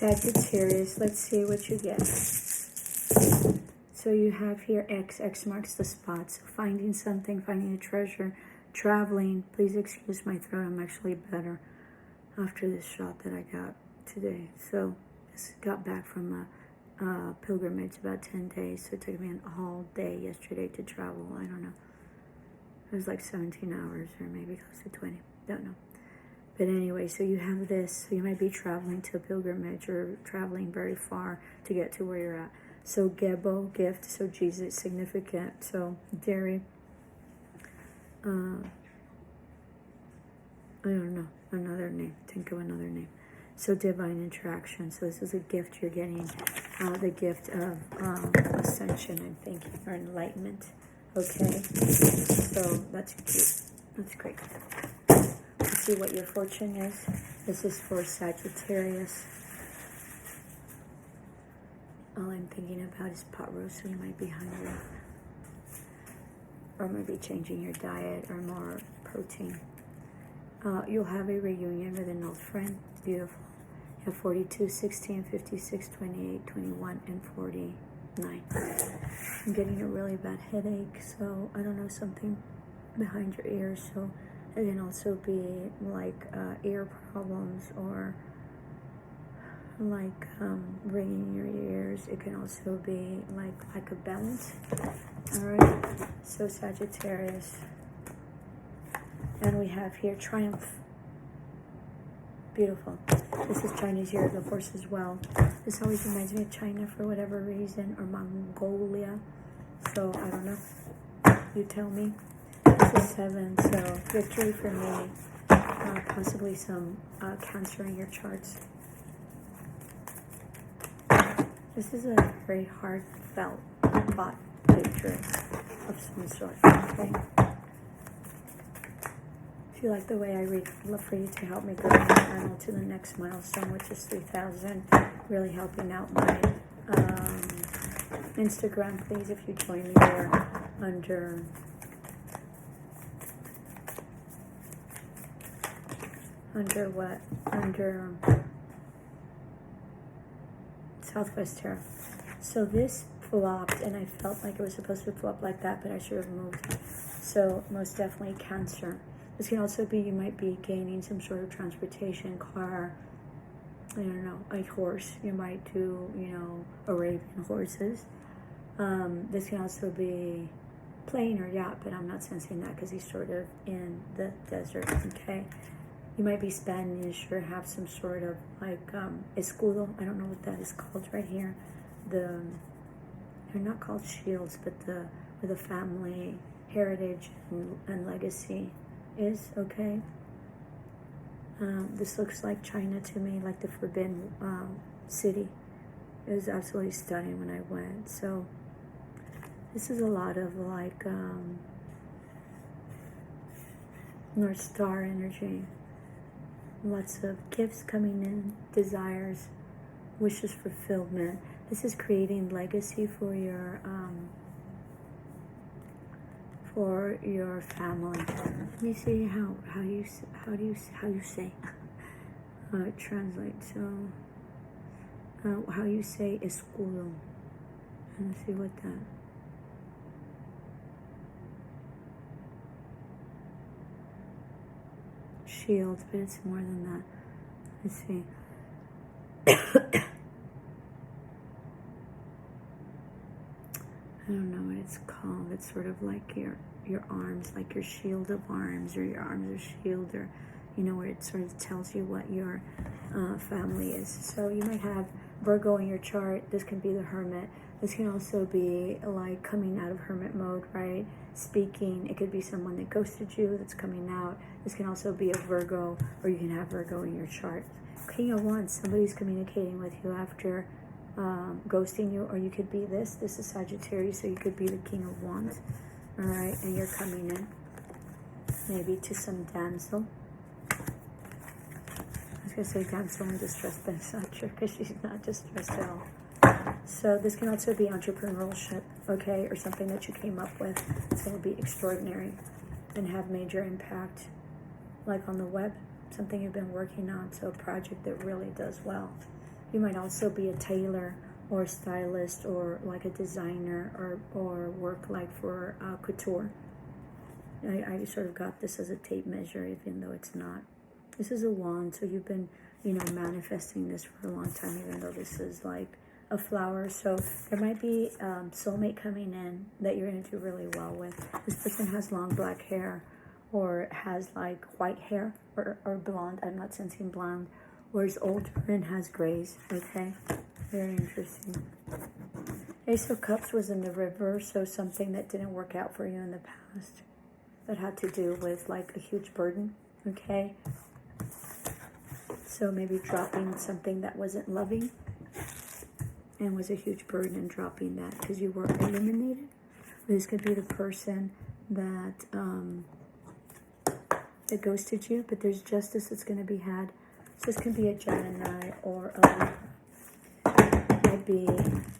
Sagittarius, let's see what you get. So you have here X. X marks the spot. So finding something, finding a treasure, traveling. Please excuse my throat. I'm actually better after this shot that I got today. So just got back from a pilgrimage, about 10 days. So it took me a whole day yesterday to travel. I don't know. It was like 17 hours or maybe close to 20. Don't know. But anyway, so you have this. So you might be traveling to a pilgrimage or traveling very far to get to where you're at. So Gebo, gift. So Jesus, significant. So dairy. I don't know. Another name. Think of another name. So divine interaction. So this is a gift you're getting. The gift of ascension and thinking or enlightenment. Okay. So that's cute. That's great. Let's see what your fortune is. This is for Sagittarius. All I'm thinking about is pot roast, so you might be hungry. Or maybe changing your diet or more protein. You'll have a reunion with an old friend. Beautiful. You have 42, 16, 56, 28, 21, and 49. I'm getting a really bad headache, so I don't know, something behind your ears. So it can also be like ear problems or like ringing your ears. It can also be like lack of balance. All right. So Sagittarius. And we have here triumph. Beautiful. This is Chinese year of the horse as well. This always reminds me of China for whatever reason, or Mongolia. So I don't know. You tell me. This is 7. So victory for me. Possibly some Cancer in your charts. This is a very heartfelt fought victory of some sort. Okay. If you like the way I read, I'd love for you to help me grow my channel to the next milestone, which is 3,000. Really helping out my Instagram. Please, if you join me there under what? Under Southwest Terra. So this flopped, and I felt like it was supposed to flop like that, but I should have moved. So most definitely Cancer. This can also be, you might be gaining some sort of transportation, car, I don't know, a horse. You might do, Arabian horses. This can also be plane or yacht, but I'm not sensing that because he's sort of in the desert, okay? You might be Spanish or have some sort of like escudo. I don't know what that is called right here. They're not called shields, but where the family heritage and legacy is, okay? This looks like China to me, like the Forbidden City. It was absolutely stunning when I went. So this is a lot of like North Star energy. Lots of gifts coming in, desires, wishes fulfillment. This is creating legacy for your family. Let me see how you say translate. So how you say escudo. Let's see what that. Shield, but it's more than that. Let's see. I don't know what it's called. It's sort of like your arms, like your shield of arms, or your arms are shield, or where it sort of tells you what your family is. So you might have Virgo in your chart. This can be the Hermit. This can also be like coming out of hermit mode, right? Speaking. It could be someone that ghosted you that's coming out. This can also be a Virgo, or you can have Virgo in your chart. King of Wands. Somebody's communicating with you after ghosting you, or you could be this. This is Sagittarius, so you could be the King of Wands. All right, and you're coming in maybe to some damsel. I was going to say damsel in distress, but it's not true because she's not distressed at all. So this can also be entrepreneurship, okay, or something that you came up with. So it'll be extraordinary and have major impact, like on the web, something you've been working on. So a project that really does well. You might also be a tailor or a stylist or like a designer or work like for couture. I sort of got this as a tape measure, even though it's not. This is a wand, so you've been, you know, manifesting this for a long time, even though this is like a flower. So there might be soulmate coming in that you're going to do really well with. This person has long black hair or has like white hair or blonde. I'm not sensing blonde. Or is older and has grays. Okay, very interesting. Ace of Cups was in the river, so something that didn't work out for you in the past that had to do with like a huge burden. Okay, so maybe dropping something that wasn't loving and was a huge burden, and dropping that because you were eliminated. This could be the person that that ghosted you, but there's justice that's going to be had. So this could be a Gemini or might be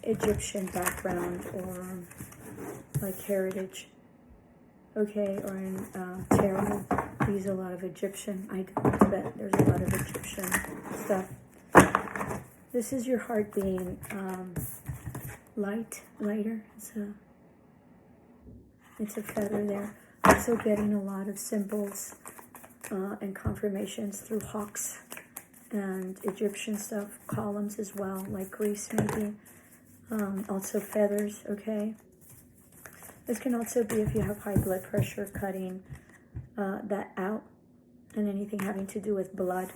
Egyptian background or like heritage. Okay, or in tarot, we use a lot of Egyptian. I don't, but there's a lot of Egyptian stuff. This is your heart being lighter. It's a feather there. Also getting a lot of symbols and confirmations through hawks and Egyptian stuff, columns as well, like Greece maybe. Also feathers, okay? This can also be if you have high blood pressure, cutting that out, and anything having to do with blood.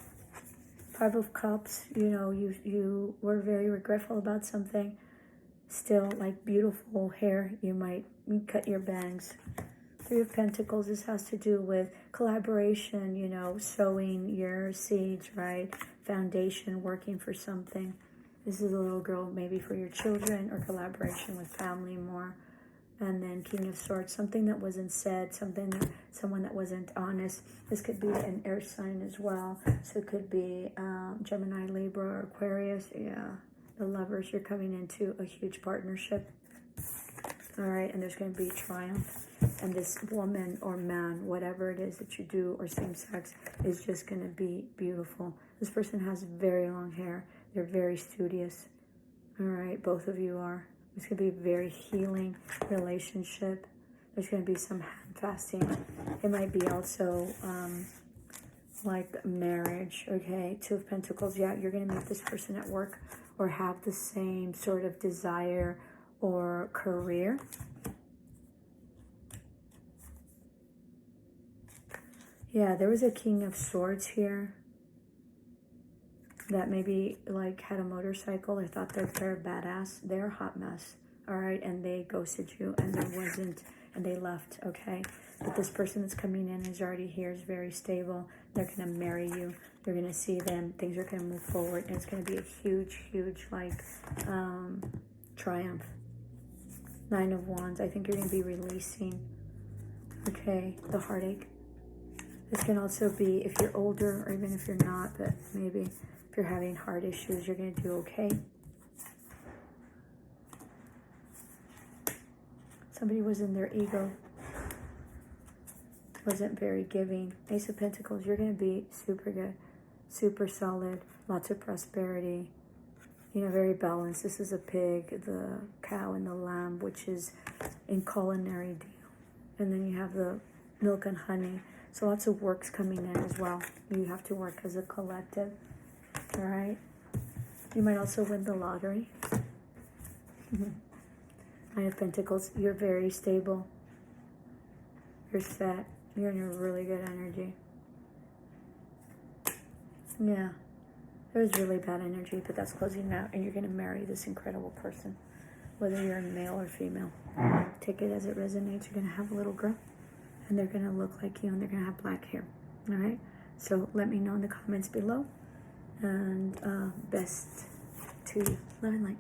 5 of Cups, you know, you were very regretful about something. Still, like beautiful hair, you might cut your bangs. 3 of Pentacles, this has to do with collaboration, you know, sowing your seeds, right? Foundation, working for something. This is a little girl, maybe for your children, or collaboration with family more. And then King of Swords, something that wasn't said, someone that wasn't honest. This could be an air sign as well. So it could be Gemini, Libra, or Aquarius. Yeah, the lovers, you're coming into a huge partnership. All right, and there's going to be triumph. And this woman or man, whatever it is that you do, or same sex, is just going to be beautiful. This person has very long hair. They're very studious. All right, both of you are. It's going to be a very healing relationship. There's going to be some hand fasting. It might be also like marriage, okay? 2 of Pentacles. Yeah, you're going to meet this person at work or have the same sort of desire or career. Yeah, there was a King of Swords here that maybe like had a motorcycle. I thought they're badass. They're a hot mess, all right? And they ghosted you, and there wasn't, and they left, okay? But this person that's coming in is already here, is very stable. They're going to marry you. You're going to see them. Things are going to move forward, and it's going to be a huge, huge, like, triumph. 9 of Wands. I think you're going to be releasing, okay, the heartache. This can also be if you're older, or even if you're not, but maybe if you're having heart issues, you're going to do okay. Somebody was in their ego, wasn't very giving. Ace of Pentacles, you're going to be super good, super solid, lots of prosperity, you know, very balanced. This is a pig, the cow, and the lamb, which is in culinary deal. And then you have the milk and honey. So lots of works coming in as well. You have to work as a collective, all right? You might also win the lottery. 9 of Pentacles, you're very stable. You're set. You're in a really good energy. Yeah. There's really bad energy, but that's closing out, and you're going to marry this incredible person, whether you're a male or female. Take it as it resonates. You're going to have a little girl, and they're going to look like you, and they're going to have black hair. All right? So let me know in the comments below, and best to you. Love and light.